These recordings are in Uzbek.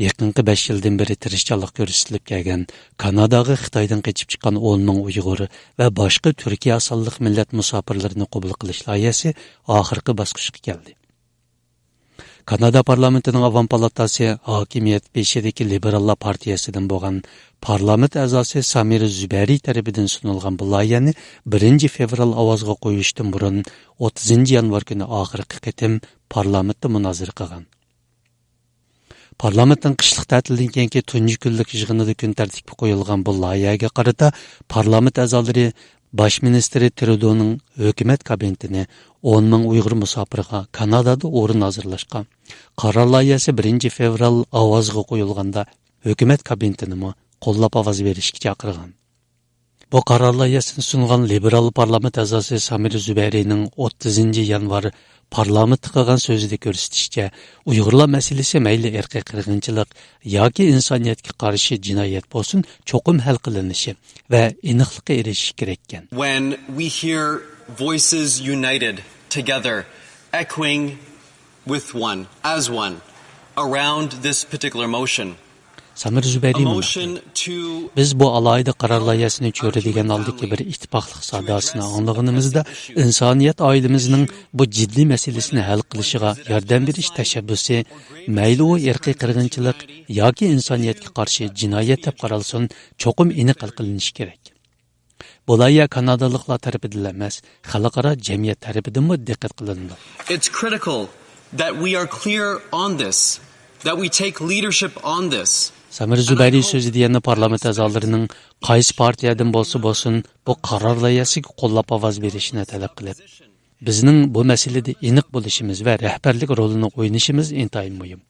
yaqinqi 5 yildan beri tirishchilik ko'rsatilib kelgan Kanadaga Xitoydan qochib chiqqan 10 ming Uyg'ur va boshqa Turkiya asalliq millat musofirlarini qabul qilish loyihasi oxirgi bosqichga keldi. Kanada parlamentining Avam palatasi hokimiyat beshidagi liberallar partiyasidan bo'lgan parlament a'zosi Samir Zubari tarafidan sunilgan bu loyihani 1 fevral ovozga qo'yishdan burun 30 yanvar kuni oxirgi qitim parlamentda munozara qilgan. Parlamentning qishliq ta'tildan keyingi tunji kunlik yig'inida kun tartibga qo'yilgan bu loyihaga qarata parlament a'zolari Bosh ministri Trudeau'ning hukumat kabinetini 10 ming Uyg'ur musofirga Kanadada o'rin hozirlashga qaror loyihasi 1 fevral ovozga qo'yilganda hukumat kabinetini qo'llab ovoz berishga chaqirgan. Bu qaror loyihasini sungan liberal parlament a'zosi Samir Zubarining 30 yanvar parlament qilgan so'zida ko'rsatishicha, Uyg'urlar masalasi mayli irqiy qirg'inchilik yoki insoniyatga qarshi jinoyat bo'lsin, cho'qim hal qilinishi va aniqlikka erishish kerak ekan. When we hear voices united together, echoing with one, as one, around this particular motion, Samir Zuberi biz bu alayda qaror loyihasini cho'radigan oldiki bir ittifoqlik sadosini anglag'animizda insoniyat oilamizning bu jiddiy masalasini hal qilishiga yordam berish tashabbusi mayli u irqiy qirg'inchilik yoki insoniyatga qarshi jinoyat deb qaralsin, cho'qim aniq hal qilinishi kerak. Bu loyiha kanadaliklar tarafidan emas, xalqaro jamiyat tarafidan diqqat qilindi. It's critical that we are clear on this, that we take leadership on this. Samir Zubari so'zida yana parlament a'zolarining qaysi partiyadan bo'lsin bu qaror loyihasiga qo'llab ovoz berishini talab qilib, bizning bu masalada aniq bo'lishimiz va rahbarlik rolini o'ynashimiz intayin muhim.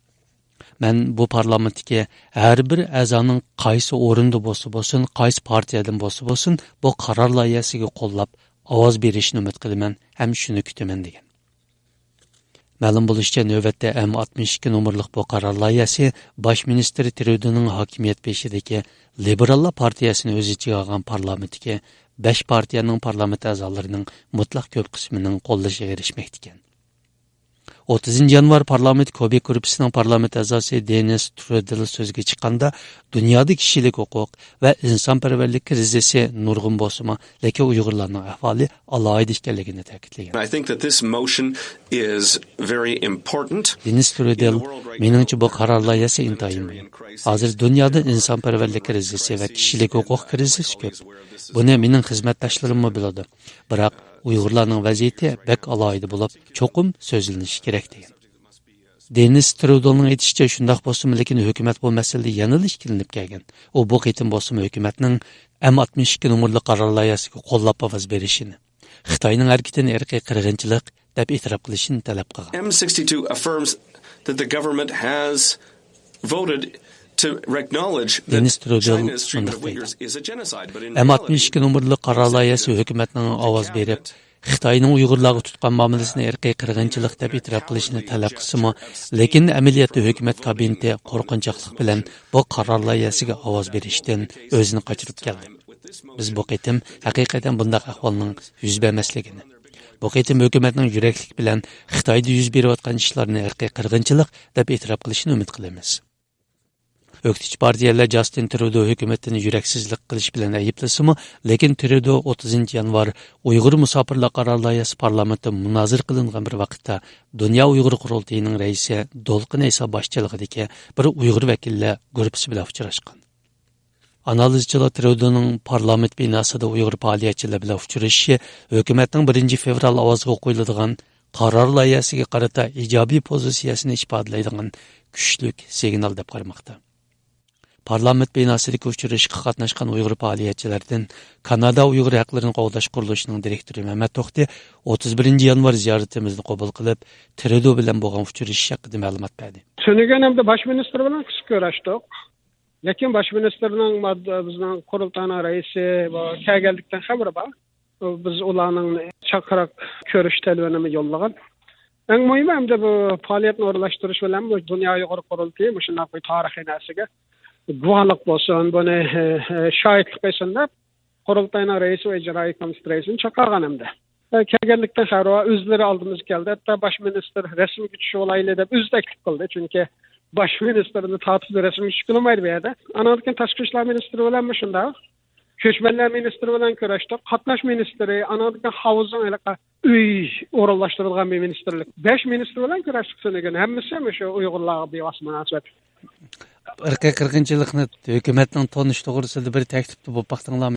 Men bu parlamentdagi har bir a'zoning qaysi o'rinda bo'lsin, qaysi partiyadan bo'lsin bu qaror loyihasiga qo'llab ovoz berishini umid qilaman, ham shuni kutaman degan. Ma'lum bo'lishicha, navbatda M62 nomerlik bu qaror loyihasi Bosh ministri Trudeau'ning hokimiyat beshidagi Liberallar partiyasini o'z ichiga olgan parlamentga 5 partiyaning parlament a'zolarining mutlaq ko'p qismining qo'llashiga erishmoqda ekan. 30 yanvar parlament Quebec gruppasining parlament a'zosi Denis Trudeau so'zga chiqqanda dunyoda kishilik huquq va insonparvarlik krizisi nurg'un bo'lsa-mu, lekin Uyg'urlarning ahvoli alohida ekanligini ta'kidlagan. I think that this motion is very important. Denis Trudeau meningcha bu qaror loyihasi intayin muhim. Hozir dunyoda insonparvarlik krizisi va kishilik huquq krizisi ko'p. Buni mening xizmatdoshlarim biladi. Biroq Uyg'urlarning vaziyati bek alohida bo'lib, cho'qim so'zlanishi kerak degan. Denis Trudeau'ning aytishicha, shundoq bo'lsa-mu, lekin hukumat bu masalada yana ishkilinib kelgan. U bu qitim bo'lsa-mu hukumatning M62 nomerli qaror loyihasiga qo'llab ovoz berishini, Xitoyning harakatini irqiy qirg'inchilik deb e'tirof qilishini talab qilgan. M62 affirms that the government has voted to acknowledge that China's treatment of Uyghurs is a genocide, but in M62 nomerli qaror loyihasi hukumatning ovoz berib, Xitoyning Uyg'urlarga tutgan muomalasini irqiy qirg'inchilik deb e'tirof qilishini talab qilsa-mu, lekin amaliyotda hukumat kabineti qo'rqinchoqlik bilan bu qaror loyihasiga ovoz berishdan o'zini qochirib keldi. Biz bu qitim haqiqatan bunday ahvolning yuz bermasligini, bu qitim hukumatning yuraklik bilan Xitoyda yuz berayotgan ishlarni irqiy qirg'inchilik deb e'tirof qilishini umid qilamiz. Öktüç partiyalar Justin Trudeau hükümetini yüreksizlik qilish bilan ayıplasımı, lekin Trudeau 30 yanvar Uyg'ur musofirlar qaror loyihasi parlamentda munozir qilingan bir vaqtda Dünya Uyg'ur qurultayining raisi Dolqin Esa boshchiligidagi bir Uyg'ur vakillar guruhi bilan uchrashgan. Analizchilar Trudeau'ning parlament binosida Uyg'ur faoliyatchilar bilan uchrashishi hukumatning 1 fevral ovozga qo'yiladigan qaror loyihasiga qarata ijobiy pozitsiyasini ifodalaydigan kuchlik signal deb qaramoqda. Parlament binosidagi uchrashishga qatnashgan Uyg'ur faoliyatchilaridan Kanada Uyg'ur haqlarini qo'llash qurilishining direktori Mehmet To'xti 31 yanvar ziyoratimizni qabul qilib, Trudeau bilan bo'lgan uchrashish haqida ma'lumot berdi. Tunaganimda bosh ministr bilan qisqa ko'rishdik. Lekin bosh ministrning bizning qurultayning raisi va kelganlikdan xabari bor. Biz ularning chaqiriq ko'rish talabini yo'llagan. Eng muhimi hamda bu faoliyatni o'rlashtirish bilan bu Dunyo Uyg'ur qurultayi shunday bir tarixiy narsaga guvohlik bo'lsin, buni shohidlik qilsin deb qurultayning raisi va ijroiy komissiyasi raisini chaqirgan hamda. Kelganlikdan xabar o'zlari oldimizga keldi. Hatto bosh ministr rasmiy kutish olayli deb o'zi taklif qildi. Chunki baş ministerini tatip resmi iş kılmaydı bir yerde. Anadolu'nun Tashqi ishlar ministri bilan mı şunda? Köçmenler ministri bilan görüştük. Qatnaş ministri, Anadolu'nun havuzun elaka uy orallaştırılgan bir ministerlik. 5 ministri bilan görüştük sene hemmisi şu Uyg'urlarga bevas münasebet. Irqiy qirg'inchilikni hukumatning tonish to'g'risida bir taklifda bo'lib baqdinglarmi?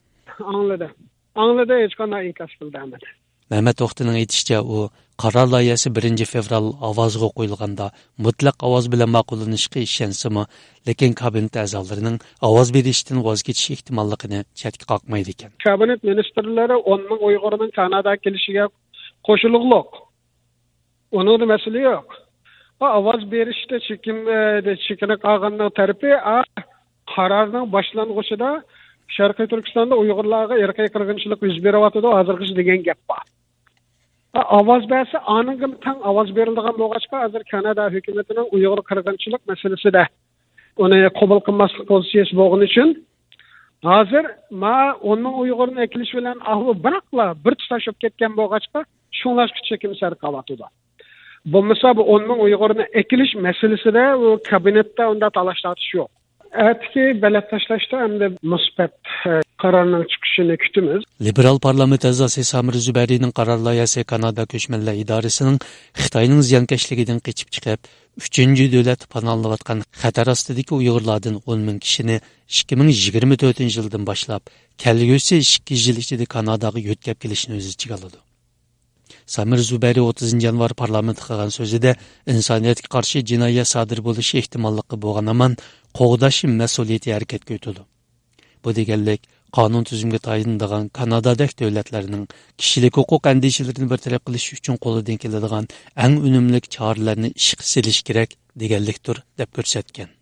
Anladı hech qanday inkas bildirmadi. Mehmet Oxtining aytishicha, u qaror loyihasi 1 fevral ovozga qo'yilganda mutlaq ovoz bilan ma'qullanishiga ishonsimi, lekin kabinet a'zolarining ovoz berishdan voz kechish ehtimolligini chetga qoqmaydi ekan. Kabinet ministrlari 10 ming Uyg'urning Kanadaga kelishiga qo'shiliqliq. Onun da mesele yok. Ovoz berishda chekini qolganning tarafi qarorning boshlang'ida Sharqiy Turkistonda Uyg'urlarga irqiy qirg'inchilik yuz beryapti hozirgacha degan gap bor. Ovoz bersa, aningga tang ovoz beriladigan bo'lg'achqa, hozir Kanada hukumatining Uyg'ur qirg'inchilik masalasida uni qabul qilmaslik pozitsiyasi bo'lgani uchun hozir onun Uyg'urni ekilish bilan ahvol biroqla bir tutashib ketgan bo'lg'achqa, shunlashga chekim sar qolyapti. Bo'lmasa bu 10 ming Uyg'urni ekilish masalasida u kabinetda unda talashlatış yo'q. Etki belet taşlaştı hem de musbat kararının çıkışını kütümüz. Liberal parlament a'zosi Samir Zubarining qaror loyihasi Kanada Ko'chmanlar idorasining Xitoyning ziyonkashligidan qechib chiqib, 3-chi davlat panohlayotgan xatar ostidagi Uyg'urlardan 10 ming kishini 2024-yildan boshlab kelgusi 2 yil ichida Kanadaga yo'tkab kelishni o'z ichiga oladi. Samir Zubari 30 yanvar parlamentda qilgan so'zida insoniyatga qarshi jinoyat sodir bo'lishi ehtimolligi bo'lgan amon qo'g'dash mas'uliyati harakatga o'tadi. Bu deganlik qonun tuzumga tayinlangan Kanadadagi davlatlarning kishilik huquq andishalarini bartaraf qilish uchun qo'lidan keladigan eng unumli choralarni ishga solish kerak deganlikdir deb ko'rsatgan.